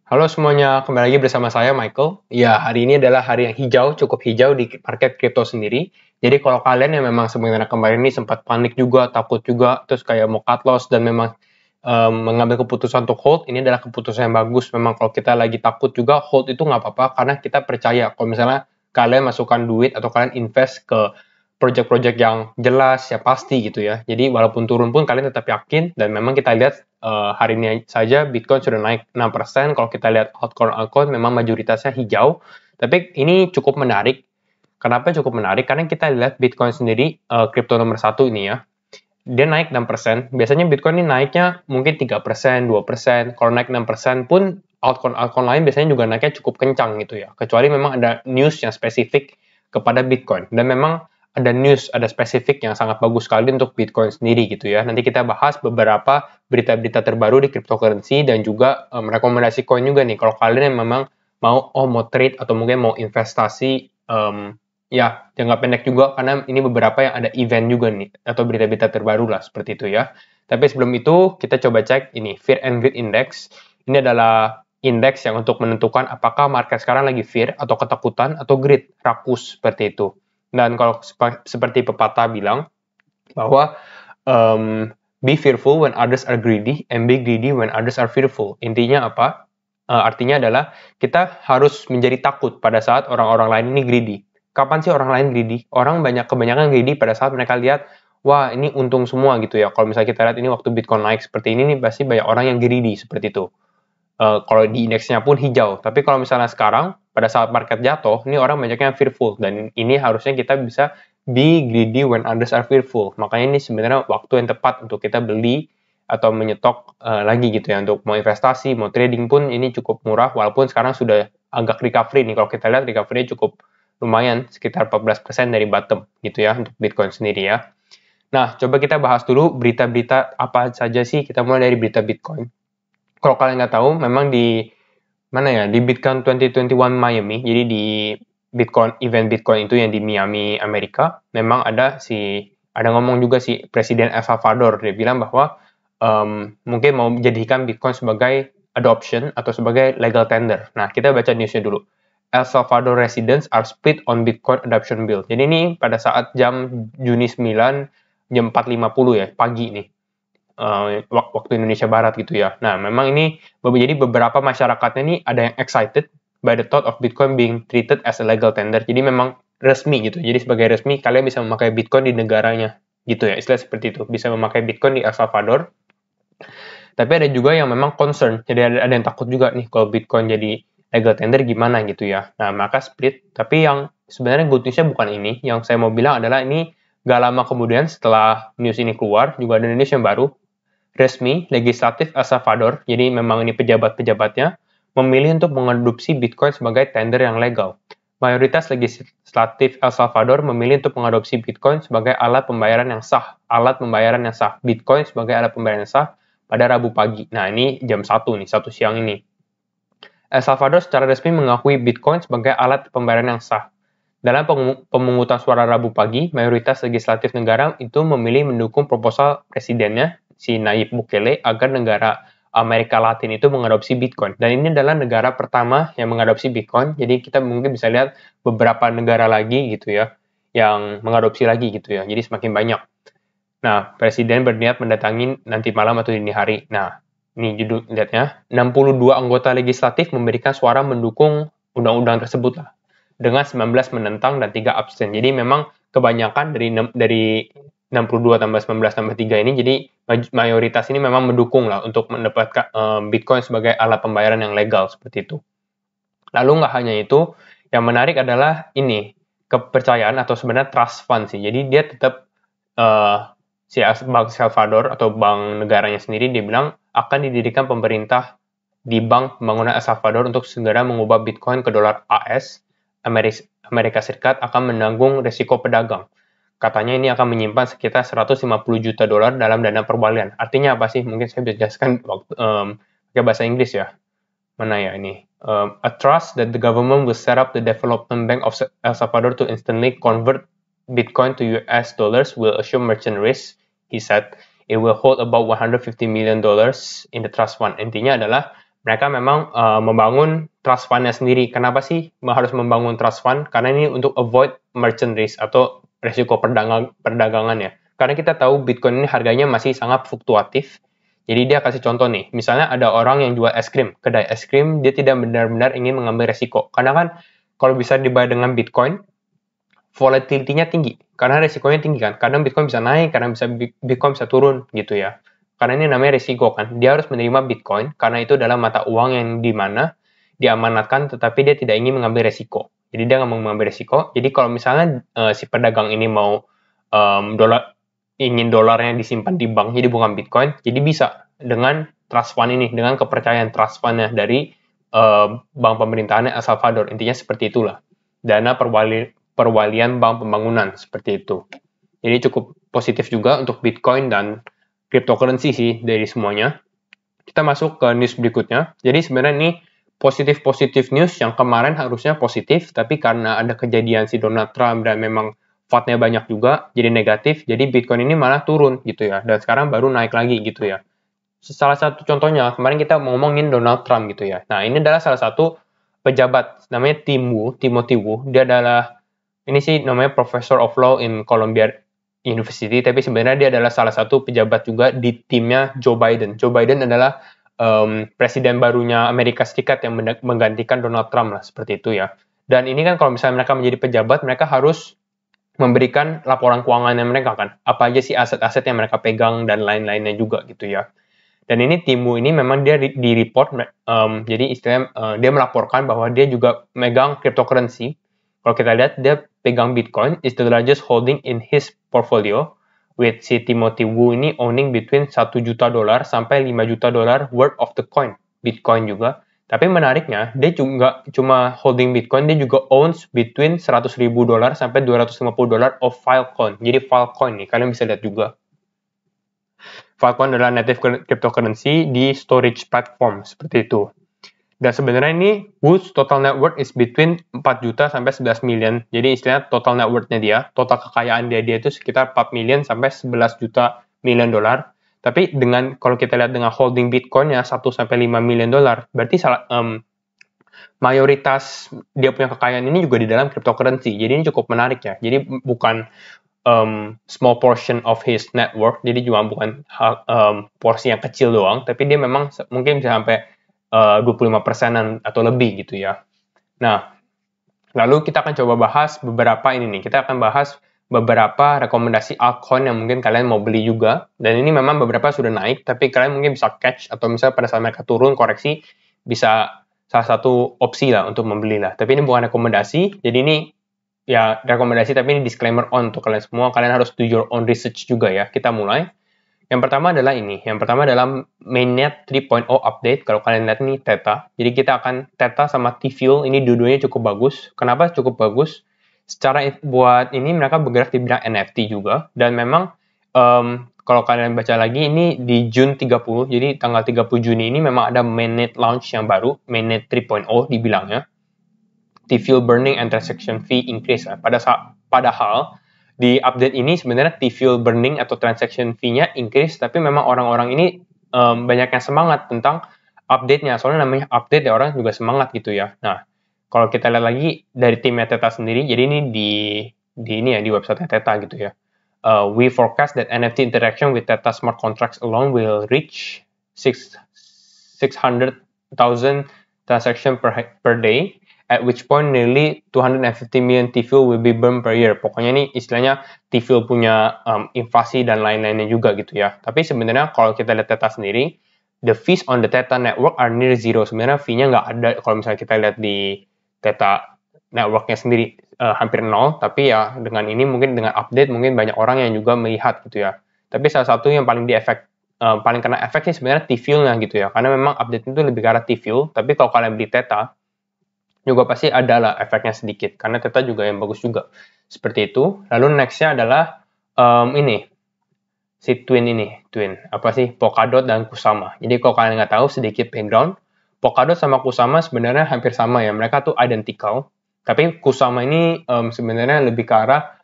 Halo semuanya, kembali lagi bersama saya Michael. Ya, hari ini adalah hari yang hijau, cukup hijau di market kripto sendiri. Jadi kalau kalian yang memang sebenarnya kemarin ini sempat panik juga, takut juga, terus kayak mau cut loss dan memang mengambil keputusan untuk hold, ini adalah keputusan yang bagus. Memang kalau kita lagi takut juga, hold itu nggak apa-apa karena kita percaya kalau misalnya kalian masukkan duit atau kalian invest ke project-project yang jelas, ya pasti gitu ya. Jadi walaupun turun pun kalian tetap yakin dan memang kita lihat hari ini saja Bitcoin sudah naik 6%. Kalau kita lihat altcoin memang mayoritasnya hijau. Tapi ini cukup menarik. Kenapa cukup menarik? Karena kita lihat Bitcoin sendiri, kripto nomor satu ini ya, dia naik 6%. Biasanya Bitcoin ini naiknya mungkin 3%, 2%. Kalau naik 6% pun altcoin lain biasanya juga naiknya cukup kencang gitu ya. Kecuali memang ada news yang spesifik kepada Bitcoin. Dan memang ada news, ada spesifik yang sangat bagus sekali untuk Bitcoin sendiri gitu ya. Nanti kita bahas beberapa berita-berita terbaru di cryptocurrency dan juga rekomendasi coin juga nih. Kalau kalian yang memang mau trade atau mungkin mau investasi ya jangka pendek juga karena ini beberapa yang ada event juga nih atau berita-berita terbaru lah seperti itu ya. Tapi sebelum itu kita coba cek ini Fear and Greed Index. Ini adalah indeks yang untuk menentukan apakah market sekarang lagi fear atau ketakutan atau greed, rakus seperti itu. Dan kalau seperti pepatah bilang bahwa be fearful when others are greedy and be greedy when others are fearful. Intinya apa? Artinya adalah kita harus menjadi takut pada saat orang-orang lain ini greedy. Kapan sih orang lain greedy? Orang kebanyakan greedy pada saat mereka lihat, wah ini untung semua gitu ya. Kalau misalnya kita lihat ini waktu Bitcoin naik seperti ini nih, pasti banyak orang yang greedy seperti itu. Kalau di indeksnya pun hijau. Tapi kalau misalnya sekarang, pada saat market jatuh, ini orang banyaknya fearful. Dan ini harusnya kita bisa be greedy when others are fearful. Makanya ini sebenarnya waktu yang tepat untuk kita beli atau menyetok lagi gitu ya. Untuk mau investasi, mau trading pun ini cukup murah. Walaupun sekarang sudah agak recovery nih. Kalau kita lihat recovery-nya cukup lumayan, sekitar 14% dari bottom gitu ya untuk Bitcoin sendiri ya. Nah, coba kita bahas dulu berita-berita apa saja sih. Kita mulai dari berita Bitcoin. Kalau kalian nggak tahu, memang di mana ya, di Bitcoin 2021 Miami, jadi di event Bitcoin itu yang di Miami, Amerika, memang ada ngomong juga si Presiden El Salvador, dia bilang bahwa mungkin mau menjadikan Bitcoin sebagai adoption atau sebagai legal tender. Nah, kita baca newsnya dulu. El Salvador residents are split on Bitcoin adoption bill. Jadi ini pada saat jam Juni 9, jam 4.50 ya, pagi nih. Waktu Indonesia Barat gitu ya. Nah, memang ini jadi beberapa masyarakatnya ini ada yang excited by the thought of Bitcoin being treated as a legal tender. Jadi memang resmi gitu. Jadi sebagai resmi kalian bisa memakai Bitcoin di negaranya gitu ya. Istilah seperti itu. Bisa memakai Bitcoin di El Salvador. Tapi ada juga yang memang concern. Jadi ada yang takut juga nih kalau Bitcoin jadi legal tender gimana gitu ya. Nah, maka split. Tapi yang sebenarnya good news-nya bukan ini. Yang saya mau bilang adalah ini gak lama kemudian setelah news ini keluar, juga ada news yang baru resmi legislatif El Salvador, jadi memang ini pejabat-pejabatnya, memilih untuk mengadopsi Bitcoin sebagai tender yang legal. Mayoritas legislatif El Salvador memilih untuk mengadopsi Bitcoin sebagai alat pembayaran yang sah. Bitcoin sebagai alat pembayaran yang sah pada Rabu pagi. Nah, ini jam 1 nih, 1 siang ini. El Salvador secara resmi mengakui Bitcoin sebagai alat pembayaran yang sah. Dalam pemungutan suara Rabu pagi, mayoritas legislatif negara itu memilih mendukung proposal presidennya si Nayib Bukele agar negara Amerika Latin itu mengadopsi Bitcoin. Dan ini adalah negara pertama yang mengadopsi Bitcoin. Jadi kita mungkin bisa lihat beberapa negara lagi gitu ya yang mengadopsi lagi gitu ya. Jadi semakin banyak. Nah, Presiden berniat mendatangi nanti malam atau dini hari. Nah, ini judul lihatnya. 62 anggota legislatif memberikan suara mendukung undang-undang tersebut lah. Dengan 19 menentang dan 3 abstain. Jadi memang kebanyakan dari 62 tambah 19 tambah 3 ini, jadi mayoritas ini memang mendukung lah untuk mendapatkan Bitcoin sebagai alat pembayaran yang legal seperti itu. Lalu nggak hanya itu, yang menarik adalah ini, kepercayaan atau sebenarnya trust fund sih. Jadi dia tetap si Bank Salvador atau bank negaranya sendiri, dia bilang akan didirikan pemerintah di Bank Pembangunan El Salvador untuk segera mengubah Bitcoin ke dolar AS. Amerika Serikat akan menanggung risiko pedagang. Katanya ini akan menyimpan sekitar 150 juta dolar dalam dana perwalian. Artinya apa sih? Mungkin saya bisa jelaskan pakai bahasa Inggris ya. Mana ya ini? A trust that the government will set up the Development Bank of El Salvador to instantly convert Bitcoin to US dollars will assume merchant risk, he said. It will hold about $150 million in the trust fund. Intinya adalah mereka memang membangun trust fund-nya sendiri. Kenapa sih harus membangun trust fund? Karena ini untuk avoid merchant risk atau resiko perdagangan ya. Karena kita tahu Bitcoin ini harganya masih sangat fluktuatif. Jadi dia kasih contoh nih, misalnya ada orang yang jual es krim, kedai es krim, dia tidak benar-benar ingin mengambil resiko. Karena kan kalau bisa dibayar dengan Bitcoin, volatility-nya tinggi. Karena resikonya tinggi kan. Kadang Bitcoin bisa naik, kadang Bitcoin bisa turun gitu ya. Karena ini namanya risiko kan. Dia harus menerima Bitcoin karena itu adalah mata uang yang dimana diamanatkan tetapi dia tidak ingin mengambil resiko. Jadi dia nggak mau mengambil resiko. Jadi kalau misalnya si pedagang ini mau ingin dolarnya disimpan di bank jadi bukan Bitcoin, jadi bisa dengan trust fund ini, dengan kepercayaan trust fund-nya dari bank pemerintahan El Salvador. Intinya seperti itulah. Dana perwalian bank pembangunan seperti itu. Jadi cukup positif juga untuk Bitcoin dan cryptocurrency sih dari semuanya. Kita masuk ke news berikutnya. Jadi sebenarnya ini positif news yang kemarin harusnya positif, tapi karena ada kejadian si Donald Trump dan memang FUD-nya banyak juga, jadi negatif, jadi Bitcoin ini malah turun gitu ya, dan sekarang baru naik lagi gitu ya. Salah satu contohnya, kemarin kita ngomongin Donald Trump gitu ya. Nah, ini adalah salah satu pejabat, namanya Timothy Wu, dia adalah, ini sih namanya Professor of Law in Columbia University, tapi sebenarnya dia adalah salah satu pejabat juga di timnya Joe Biden. Joe Biden adalah presiden barunya Amerika Serikat yang menggantikan Donald Trump lah, seperti itu ya. Dan ini kan kalau misalnya mereka menjadi pejabat, mereka harus memberikan laporan keuangannya mereka kan. Apa aja sih aset-aset yang mereka pegang dan lain-lainnya juga gitu ya. Dan ini Timu ini memang dia di report, jadi istilahnya dia melaporkan bahwa dia juga megang cryptocurrency. Kalau kita lihat dia pegang Bitcoin is the largest holding in his portfolio, with si Timothy Wu ini owning between $1 juta sampai $5 juta worth of the coin, Bitcoin juga. Tapi menariknya, dia juga cuma holding Bitcoin, dia juga owns between $100.000 sampai $250 of Filecoin. Jadi Filecoin nih, kalian bisa lihat juga. Filecoin adalah native cryptocurrency di storage platform, seperti itu. Dan sebenarnya ini Wood's total net worth is between 4 juta sampai 11 million. Jadi istilahnya total net worth-nya dia, total kekayaan dia itu sekitar 4 million sampai 11 juta million dollar. Tapi dengan kalau kita lihat dengan holding Bitcoin-nya 1 sampai 5 million dollar, berarti mayoritas dia punya kekayaan ini juga di dalam cryptocurrency. Jadi ini cukup menarik ya. Jadi bukan small portion of his net worth, jadi juga bukan porsi yang kecil doang, tapi dia memang mungkin bisa sampai 25%-an atau lebih gitu ya. Nah, lalu kita akan coba bahas beberapa ini nih. Kita akan bahas beberapa rekomendasi altcoin yang mungkin kalian mau beli juga. Dan ini memang beberapa sudah naik, tapi kalian mungkin bisa catch atau misalnya pada saat mereka turun koreksi bisa salah satu opsi lah untuk membeli lah. Tapi ini bukan rekomendasi, jadi ini ya rekomendasi tapi ini disclaimer on untuk kalian semua. Kalian harus do your own research juga ya. Kita mulai. Yang pertama adalah ini. Yang pertama adalah mainnet 3.0 update. Kalau kalian lihat ini Theta. Jadi kita akan Theta sama T-Fuel ini dua-duanya cukup bagus. Kenapa cukup bagus? Secara buat ini mereka bergerak di bidang NFT juga. Dan memang kalau kalian baca lagi ini di June 30. Jadi tanggal 30 Juni ini memang ada mainnet launch yang baru. Mainnet 3.0 dibilangnya. T-Fuel burning and transaction fee increase. Padahal di update ini sebenarnya T-Fuel burning atau transaction fee-nya increase, tapi memang orang-orang ini banyak yang semangat tentang update-nya. Soalnya namanya update ya orang juga semangat gitu ya. Nah, kalau kita lihat lagi dari timnya Theta sendiri, jadi ini di website Theta gitu ya. We forecast that NFT interaction with Theta smart contracts alone will reach 600,000 transaction per day. At which point nearly 250 million T-Fuel will be burned per year. Pokoknya ini istilahnya T-Fuel punya inflasi dan lain-lainnya juga gitu ya. Tapi sebenarnya kalau kita lihat Theta sendiri, the fees on the Theta network are near zero. Sebenarnya fee-nya nggak ada kalau misalnya kita lihat di Theta network-nya sendiri hampir nol. Tapi ya dengan ini mungkin dengan update mungkin banyak orang yang juga melihat gitu ya. Tapi salah satu yang paling paling kena efek sih sebenarnya T-Fuel-nya gitu ya. Karena memang update itu lebih ke arah T-Fuel. Tapi kalau kalian beli Theta, juga pasti ada lah efeknya sedikit, karena Theta juga yang bagus juga. Seperti itu. Lalu next-nya adalah ini, si Twin. Apa sih? Polkadot dan Kusama. Jadi kalau kalian nggak tahu sedikit background, Polkadot sama Kusama sebenarnya hampir sama ya. Mereka tuh identical. Tapi Kusama ini sebenarnya lebih ke arah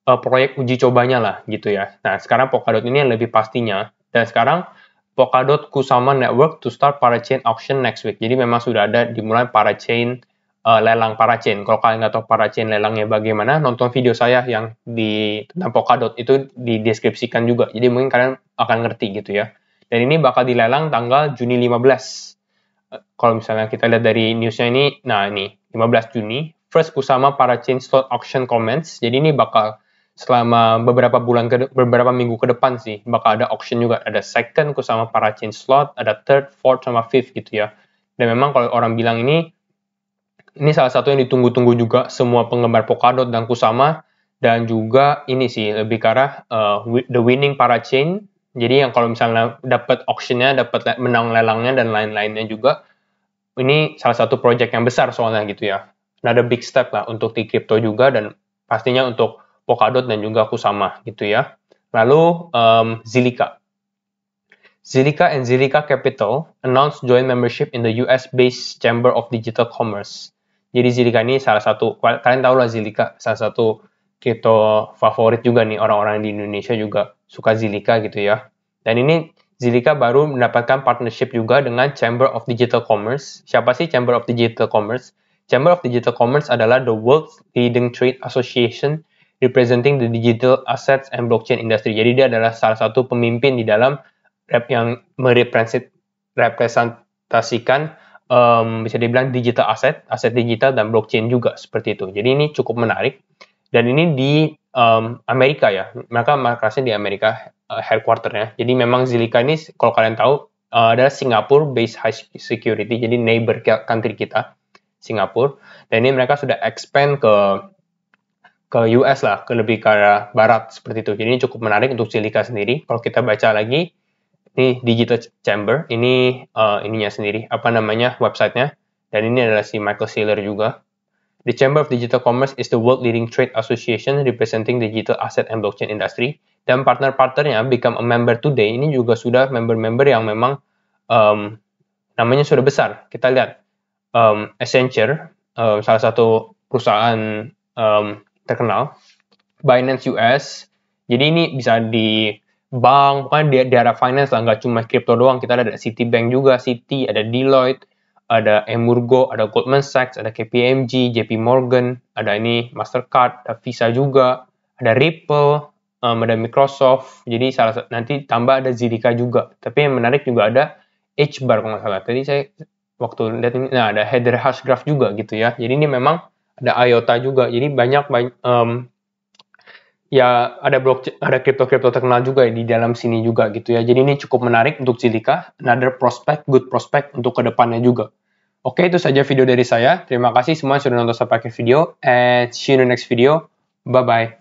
proyek uji cobanya lah gitu ya. Nah sekarang Polkadot ini yang lebih pastinya. Dan sekarang Polkadot Kusama Network to start parachain auction next week. Jadi memang sudah ada dimulai parachain lelang parachain. Kalau kalian nggak tahu parachain lelangnya bagaimana, nonton video saya yang tentang Polkadot itu dideskripsikan juga. Jadi mungkin kalian akan ngerti gitu ya. Dan ini bakal dilelang tanggal Juni 15. Kalau misalnya kita lihat dari newsnya ini, nah ini 15 Juni, first Kusama parachain slot auction commence. Jadi ini bakal selama beberapa minggu ke depan sih, bakal ada auction juga. Ada second Kusama parachain slot, ada third, fourth, sama fifth gitu ya. Dan memang kalau orang bilang ini salah satu yang ditunggu-tunggu juga semua penggemar Polkadot dan Kusama, dan juga ini sih lebih ke arah the winning parachain. Jadi yang kalau misalnya dapat auctionnya, dapat menang lelangnya dan lain-lainnya juga, ini salah satu project yang besar soalnya gitu ya. Ada big step lah untuk di crypto juga, dan pastinya untuk Polkadot dan juga Kusama gitu ya. Lalu Zilliqa. Zilliqa and Zilliqa Capital announced joint membership in the US-based Chamber of Digital Commerce. Jadi Zilliqa ini salah satu, kalian tahu lah Zilliqa, salah satu crypto favorit juga nih, orang-orang di Indonesia juga suka Zilliqa gitu ya. Dan ini Zilliqa baru mendapatkan partnership juga dengan Chamber of Digital Commerce. Siapa sih Chamber of Digital Commerce? Chamber of Digital Commerce adalah the world's leading trade association representing the digital assets and blockchain industry. Jadi dia adalah salah satu pemimpin di dalam yang merepresentasikan bisa dibilang digital aset digital dan blockchain juga seperti itu. Jadi ini cukup menarik. Dan ini di Amerika ya, mereka markasnya di Amerika headquarternya. Jadi memang Zilliqa ini kalau kalian tahu adalah Singapore based high security, jadi neighbor country kita, Singapura. Dan ini mereka sudah expand ke US lah, ke lebih ke arah barat seperti itu. Jadi ini cukup menarik untuk Zilliqa sendiri. Kalau kita baca lagi, ini Digital Chamber, ini ininya sendiri, apa namanya, websitenya. Dan ini adalah si Michael Saylor juga. The Chamber of Digital Commerce is the world leading trade association representing the digital asset and blockchain industry. Dan partner-partnernya become a member today. Ini juga sudah member-member yang memang namanya sudah besar. Kita lihat Accenture, salah satu perusahaan terkenal, Binance US. Jadi ini bisa di bank, pokoknya di arah finance lah, nggak cuma crypto doang. Kita ada Citibank juga, Citi, ada Deloitte, ada Emurgo, ada Goldman Sachs, ada KPMG, JP Morgan, ada ini Mastercard, ada Visa juga, ada Ripple, ada Microsoft. Jadi nanti tambah ada Zilliqa juga. Tapi yang menarik juga ada HBAR kalau nggak salah. Tadi saya waktu lihat ini, nah ada Heather Hashgraph juga gitu ya. Jadi ini memang ada IOTA juga. Jadi banyak ya ada blockchain, ada kripto terkenal juga di dalam sini juga gitu ya. Jadi ini cukup menarik untuk Zilliqa. Another good prospect untuk kedepannya juga. Oke, itu saja video dari saya. Terima kasih semua sudah nonton sampai akhir video. And see you in the next video. Bye-bye.